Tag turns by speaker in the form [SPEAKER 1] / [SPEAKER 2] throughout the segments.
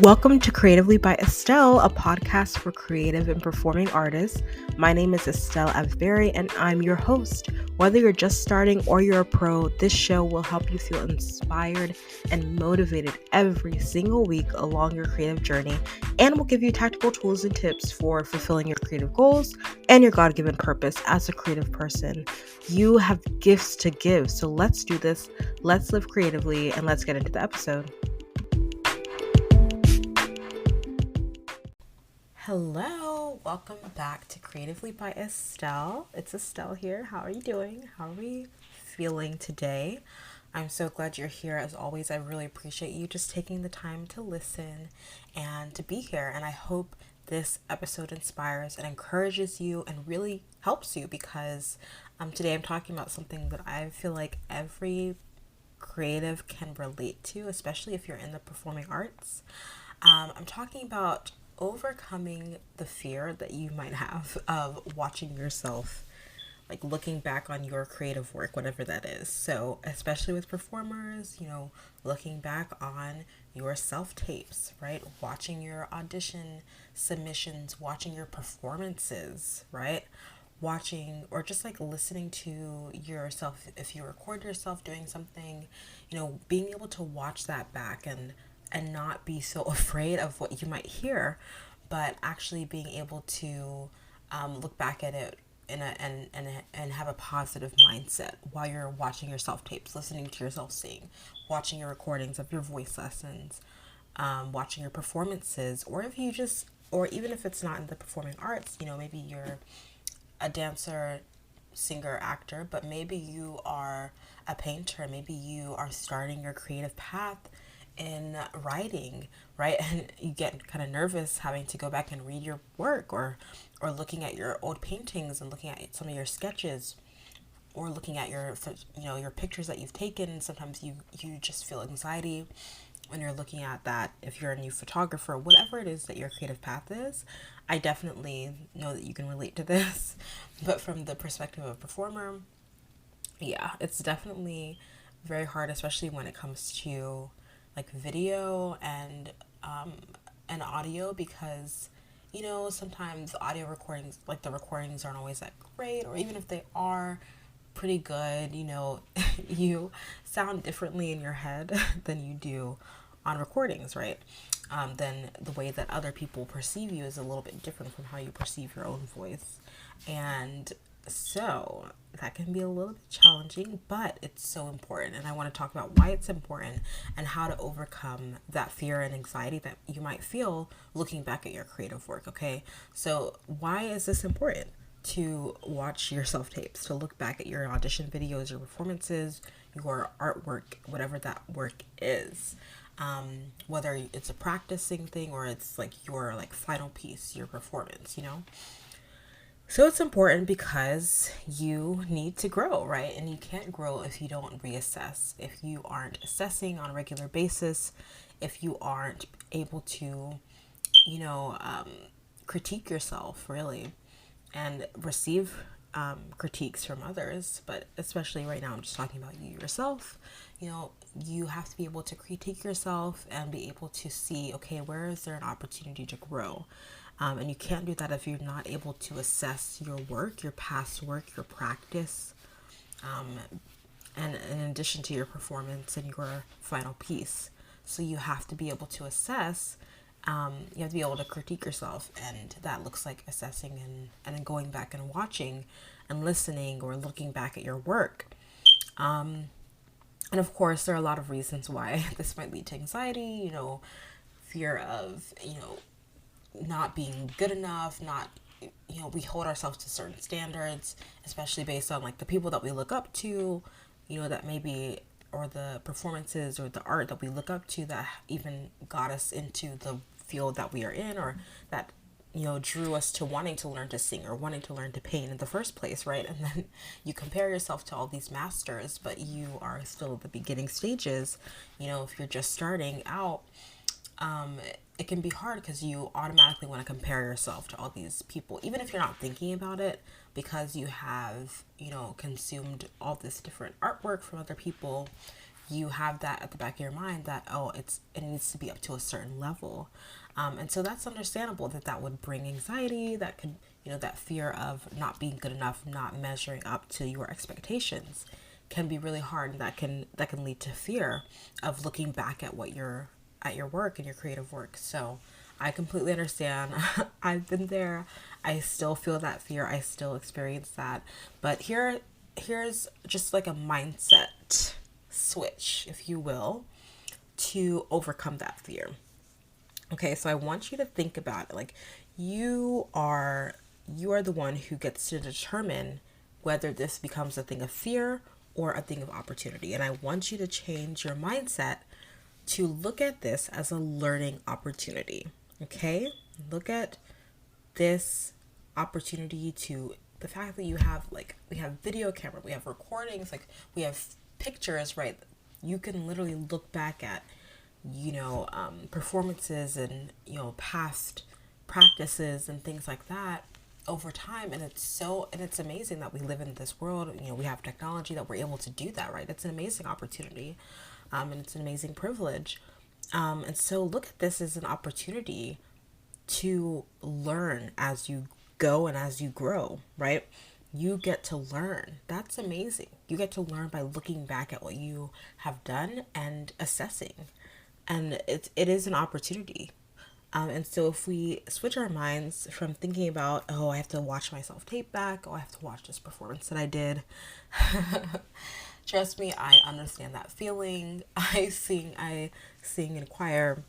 [SPEAKER 1] Welcome to Creatively by Estelle, a podcast for creative and performing artists. My name is Estelle Avberry, and I'm your host. Whether you're just starting or you're a pro, this show will help you feel inspired and motivated every single week along your creative journey, and will give you tactical tools and tips for fulfilling your creative goals and your God-given purpose as a creative person. You have gifts to give, so let's do this. Let's live creatively, and let's get into the episode. Hello, welcome back to Creatively by Estelle. It's Estelle here. How are you doing? How are we feeling today? I'm so glad you're here. As always, I really appreciate you just taking the time to listen and to be here. And I hope this episode inspires and encourages you and really helps you because today I'm talking about something that I feel like every creative can relate to, especially if you're in the performing arts. I'm talking about overcoming the fear that you might have of watching yourself, like looking back on your creative work, whatever that is. So, especially with performers, looking back on your self tapes, right? Watching your audition submissions, watching your performances, right? Watching or just like listening to yourself if you record yourself doing something, being able to watch that back and not be so afraid of what you might hear, but actually being able to look back at it and have a positive mindset while you're watching your self tapes, listening to yourself sing, watching your recordings of your voice lessons, watching your performances, or even if it's not in the performing arts, maybe you're a dancer, singer, actor, but maybe you are a painter, maybe you are starting your creative path in writing, right? And you get kind of nervous having to go back and read your work or looking at your old paintings and looking at some of your sketches or looking at your pictures that you've taken. Sometimes you just feel anxiety when you're looking at that. If you're a new photographer, whatever it is that your creative path is, I definitely know that you can relate to this. But from the perspective of a performer, yeah, it's definitely very hard, especially when it comes to like video and audio, because sometimes audio recordings, like the recordings, aren't always that great, or even if they are pretty good, you sound differently in your head than you do on recordings, right? Then the way that other people perceive you is a little bit different from how you perceive your own voice. And so that can be a little bit challenging, but it's so important. And I want to talk about why it's important and how to overcome that fear and anxiety that you might feel looking back at your creative work, okay? So why is this important? To watch your self tapes, to look back at your audition videos, your performances, your artwork, whatever that work is. Whether it's a practicing thing or it's like your like final piece, your performance, So it's important because you need to grow, right? And you can't grow if you don't reassess, if you aren't assessing on a regular basis, if you aren't able to, you know, um, critique yourself really and receive critiques from others. But especially right now, I'm just talking about you yourself. You have to be able to critique yourself and be able to see, okay, where is there an opportunity to grow? And you can't do that if you're not able to assess your work, your past work, your practice, and in addition to your performance and your final piece. So you have to be able to assess. You have to be able to critique yourself, and that looks like assessing and then going back and watching and listening or looking back at your work. And of course, there are a lot of reasons why this might lead to anxiety, fear of, not being good enough, not, we hold ourselves to certain standards, especially based on like the people that we look up to, that maybe, or the performances or the art that we look up to that even got us into the field that we are in, or that, drew us to wanting to learn to sing or wanting to learn to paint in the first place, right? And then you compare yourself to all these masters, but you are still at the beginning stages. If you're just starting out, it can be hard because you automatically want to compare yourself to all these people, even if you're not thinking about it, because you have, consumed all this different artwork from other people. you have that at the back of your mind that, oh, it needs to be up to a certain level. And so that's understandable that that would bring anxiety, that could, that fear of not being good enough, not measuring up to your expectations can be really hard, and that can lead to fear of looking back at what you're at your work and your creative work. So I completely understand. I've been there. I still feel that fear. I still experience that. But here's just like a mindset switch, if you will, to overcome that fear. Okay, so I want you to think about it like you are the one who gets to determine whether this becomes a thing of fear or a thing of opportunity. And I want you to change your mindset to look at this as a learning opportunity. Okay? Look at this opportunity to the fact that we have video camera, we have recordings, like we have pictures, right? You can literally look back at performances and past practices and things like that over time, and it's amazing that we live in this world. We have technology that we're able to do that, right? It's an amazing opportunity, and it's an amazing privilege, and so look at this as an opportunity to learn as you go and as you grow, right? You get to learn. That's amazing. You get to learn by looking back at what you have done and assessing. And it is an opportunity. And so if we switch our minds from thinking about, oh, I have to watch myself tape back, oh, I have to watch this performance that I did. Trust me, I understand that feeling. I sing in choir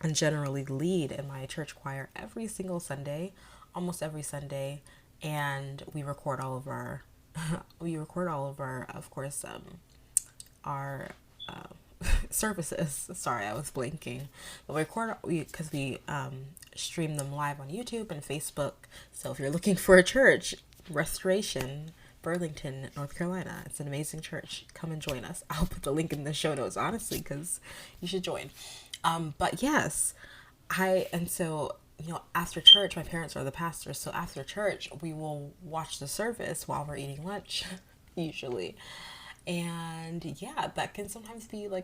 [SPEAKER 1] and generally lead in my church choir every single Sunday, almost every Sunday, and we record all of our, of course, our services. Sorry, I was blinking. But because we stream them live on YouTube and Facebook. So if you're looking for a church, Restoration, Burlington, North Carolina, it's an amazing church. Come and join us. I'll put the link in the show notes, honestly, because you should join. But yes, and so, after church, my parents are the pastors. So after church, we will watch the service while we're eating lunch, usually. And yeah, that can sometimes I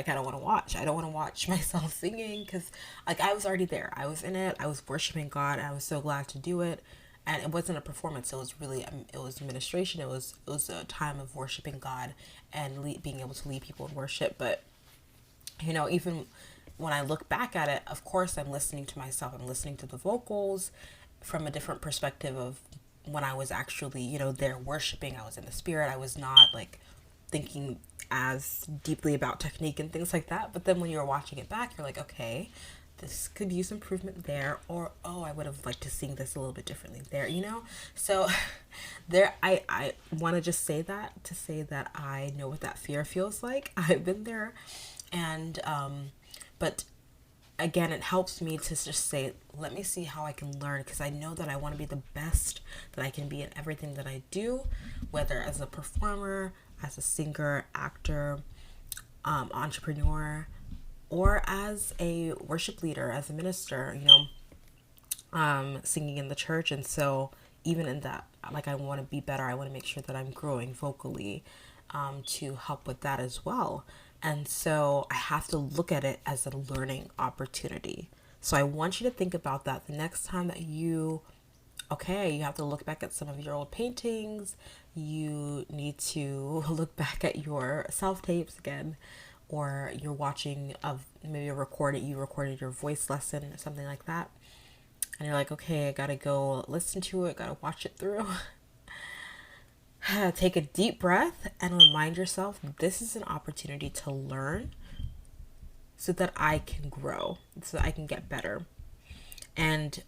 [SPEAKER 1] kind of want to watch. I don't want to watch myself singing because I was already there. I was in it. I was worshiping God. And I was so glad to do it. And it wasn't a performance. It was really, it was administration. It was a time of worshiping God and being able to lead people in worship. But, even when I look back at it, of course, I'm listening to myself. I'm listening to the vocals from a different perspective of when I was actually, there worshiping. I was in the spirit. I was not thinking as deeply about technique and things like that. But then when you're watching it back, you're like, okay, this could use improvement there, or oh, I would have liked to sing this a little bit differently there, So I want to just say that I know what that fear feels like. I've been there, and but again, it helps me to just say, let me see how I can learn, because I know that I want to be the best that I can be in everything that I do, whether as a performer, as a singer, actor, entrepreneur, or as a worship leader, as a minister, singing in the church. And so even in that, I want to be better. I want to make sure that I'm growing vocally, to help with that as well. And so I have to look at it as a learning opportunity. So I want you to think about that the next time that you have to look back at some of your old paintings. You need to look back at your self-tapes again, or you're watching maybe you recorded your voice lesson or something like that. And you're like, okay, I gotta go listen to it, gotta watch it through. Take a deep breath and remind yourself this is an opportunity to learn so that I can grow, so that I can get better. And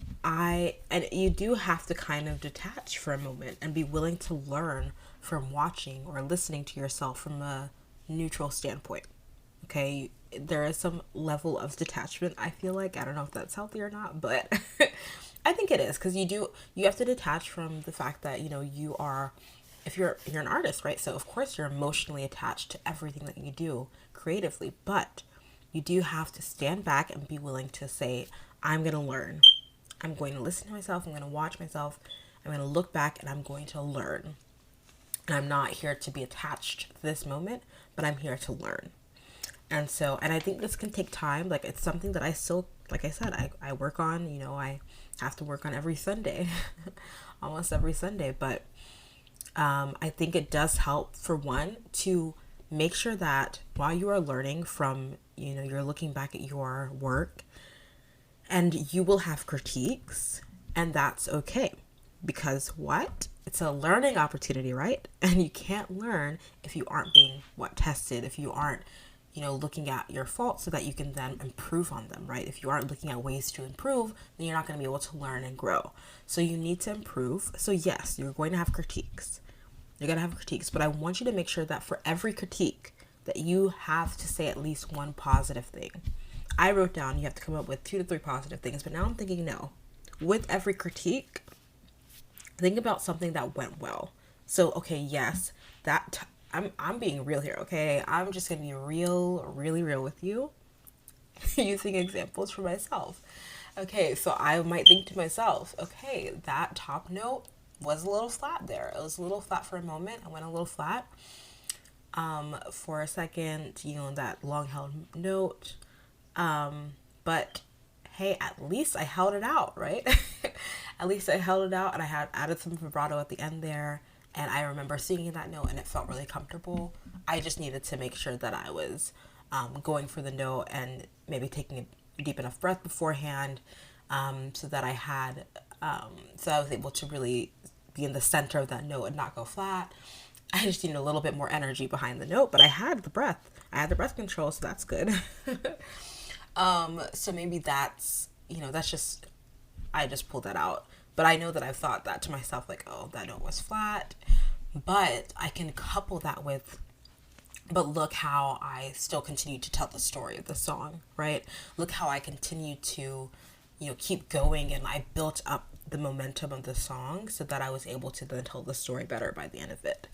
[SPEAKER 1] you do have to kind of detach for a moment and be willing to learn from watching or listening to yourself from a neutral standpoint. Okay, there is some level of detachment, I feel like. I don't know if that's healthy or not, but I think it is, because you have to detach from the fact that, if you're an artist, right? So of course you're emotionally attached to everything that you do creatively, but you do have to stand back and be willing to say, I'm going to learn. I'm going to listen to myself. I'm going to watch myself. I'm going to look back and I'm going to learn. I'm not here to be attached to this moment, but I'm here to learn. And I think this can take time. Like, it's something that I still, like I said, I work on. I have to work on every Sunday, almost every Sunday. But I think it does help, for one, to make sure that while you are learning from, you're looking back at your work, and you will have critiques, and that's okay. Because what? It's a learning opportunity, right? And you can't learn if you aren't being tested, if you aren't, looking at your faults so that you can then improve on them, right? If you aren't looking at ways to improve, then you're not going to be able to learn and grow. So you need to improve. So yes, you're going to have critiques. You're going to have critiques, but I want you to make sure that for every critique that you have to say at least one positive thing. I wrote down you have to come up with 2 to 3 positive things, but now I'm thinking, no. With every critique, think about something that went well. So, okay, yes, I'm being real here, okay? I'm just going to be really real with you, using examples for myself. Okay, so I might think to myself, okay, that top note was a little flat there. It was a little flat for a moment. I went a little flat for a second, that long held note. But hey, at least I held it out, right? At least I held it out, and I had added some vibrato at the end there. And I remember singing that note, and it felt really comfortable. I just needed to make sure that I was going for the note, and maybe taking a deep enough breath beforehand, so that I had, so I was able to really be in the center of that note and not go flat. I just needed a little bit more energy behind the note, but I had the breath. I had the breath control, so that's good. So maybe that's just, I just pulled that out. But I know that I've thought that to myself, like, oh, that note was flat. But I can couple that with, but look how I still continue to tell the story of the song, right? Look how I continue to, keep going, and I built up the momentum of the song so that I was able to then tell the story better by the end of it.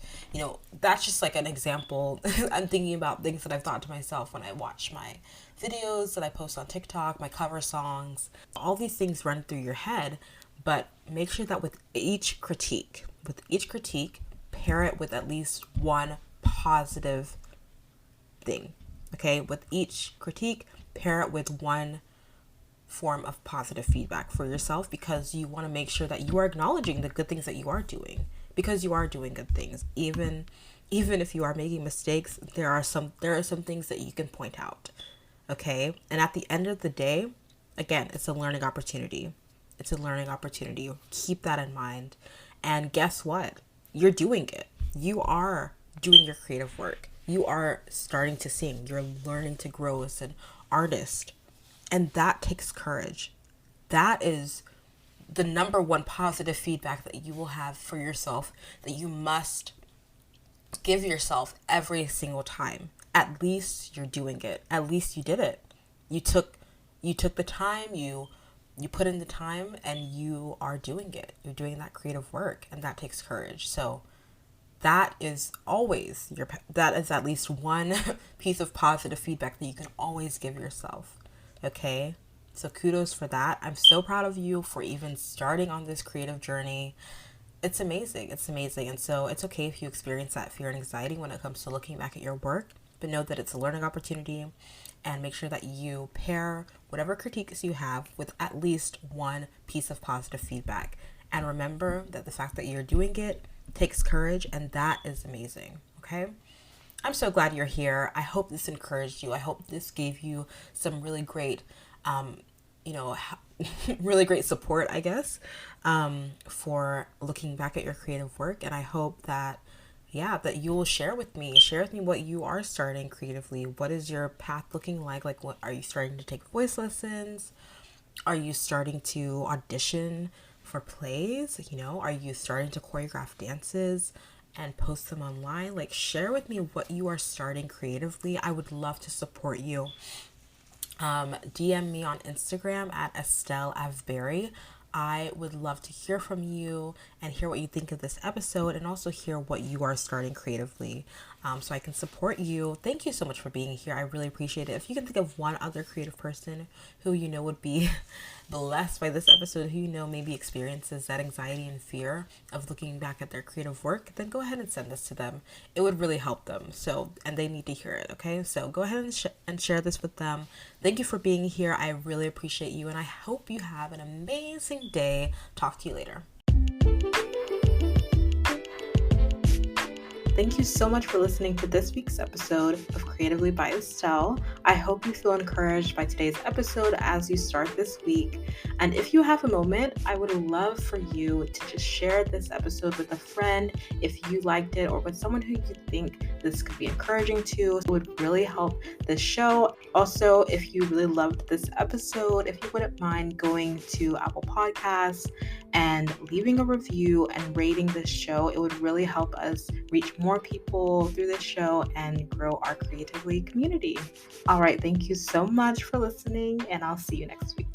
[SPEAKER 1] That's just like an example. I'm thinking about things that I've thought to myself when I watch my videos that I post on TikTok, my cover songs. All these things run through your head, but make sure that with each critique, pair it with at least one positive thing. Okay? With each critique, pair it with one form of positive feedback for yourself, because you want to make sure that you are acknowledging the good things that you are doing, because you are doing good things. Even if you are making mistakes, there are some things that you can point out. Okay? And at the end of the day, again, it's a learning opportunity. It's a learning opportunity. Keep that in mind. And guess what? You're doing it. You are doing your creative work. You are starting to sing. You're learning to grow as an artist. And that takes courage. That is the number one positive feedback that you will have for yourself, that you must give yourself every single time. At least you're doing it. At least you did it. You took the time, you put in the time, and you are doing it. You're doing that creative work, and that takes courage. So that is at least one piece of positive feedback that you can always give yourself. Okay? So kudos for that. I'm so proud of you for even starting on this creative journey. It's amazing. It's amazing. And so it's okay if you experience that fear and anxiety when it comes to looking back at your work, but know that it's a learning opportunity, and make sure that you pair whatever critiques you have with at least one piece of positive feedback. And remember that the fact that you're doing it takes courage, and that is amazing. Okay? I'm so glad you're here. I hope this encouraged you. I hope this gave you some really great, really great support, I guess, for looking back at your creative work. And I hope that, that you will share with me what you are starting creatively. What is your path looking like? Like, what are you starting to take voice lessons? Are you starting to audition for plays? Are you starting to choreograph dances and post them online? Like, share with me what you are starting creatively. I would love to support you. DM me on Instagram at Estelle Avberry. I would love to hear from you and hear what you think of this episode, and also hear what you are starting creatively, so I can support you. Thank you so much for being here. I really appreciate it. If you can think of one other creative person who you know would be blessed by this episode, who you know maybe experiences that anxiety and fear of looking back at their creative work, then go ahead and send this to them. It would really help them. So, and they need to hear it, okay? So go ahead and share this with them. Thank you for being here. I really appreciate you, and I hope you have an amazing day. Talk to you later. Thank you so much for listening to this week's episode of Creatively by Estelle. I hope you feel encouraged by today's episode as you start this week. And if you have a moment, I would love for you to just share this episode with a friend if you liked it, or with someone who you think this could be encouraging to. It would really help the show. Also, if you really loved this episode, if you wouldn't mind going to Apple Podcasts and leaving a review and rating this show, it would really help us reach more people through this show and grow our Creatively community. All right, thank you so much for listening, and I'll see you next week.